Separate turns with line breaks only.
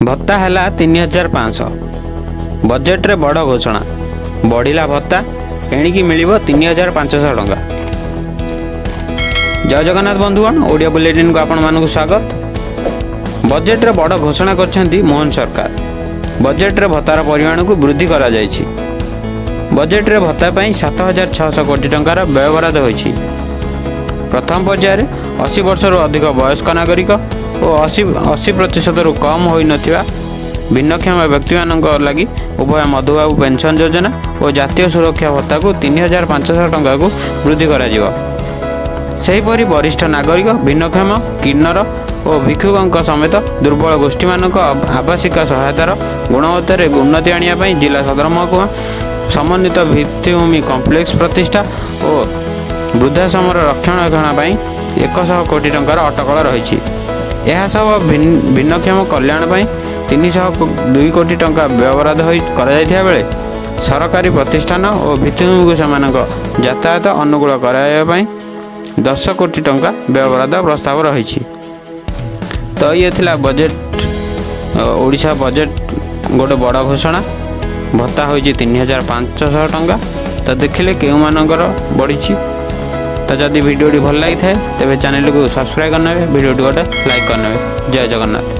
भत्ता है 3500। बजेट रे बड़ घोषणा बढ़िला भत्ता एणिकी मिल 3500 टंका। जय जगन्नाथ बंधुगण, ओडिया बुलेटिन को आपण मानक स्वागत। बजेट रे बड़ घोषणा करछंती मोहन सरकार। बजेट रे भत्तार परिमाण को वृद्धि करा जायछि। बजेट रे भत्ता पई 7600 कोटी टंकार व्यय बराद होईछि। प्रथम पर्यायर 80 वर्ष अधिक वयस्क नागरिक और 80% रु कम होई नथिबा भिन्नक्षम व्यक्ति लगी उभय मधुबाबू पेंशन योजना और जातीय सुरक्षा भत्ता को 3500 टंका को वृद्धि करा जिवो। सेहीपरि वरिष्ठ नागरिक, भिन्नक्षम, किन्नर और भिक्षुक समेत दुर्बल गोष्ठी मानक आवासिक सहायतार गुणवत्ता उन्नति आने जिला सदर महकुमा समन्वित भित्तिभूमि कम्प्लेक्स प्रतिष्ठा और वृद्धाश्रम रक्षणाबेक्षण 100 कोटी टंकार अटकल रही। यह सब भिन्नक्षम कल्याण 302 कोटी टंका व्यवहार बेले सरकारी प्रतिष्ठान और भित्तिभूमि को से यातायात अनुकूल कराई 10 कोटी टंका व्यवहार प्रस्ताव रही। तो ये थिला बजेट ओडिशा बजेट गोटे बड़ घोषणा। भत्ता हो 3500 टंका। तो देखिले केउ मानकर बढ़ी। तो जदि वीडियो भल लगी था तेज चैनल को सब्सक्राइब करने, वीडियो गोटे लाइक करने। जय जगन्नाथ।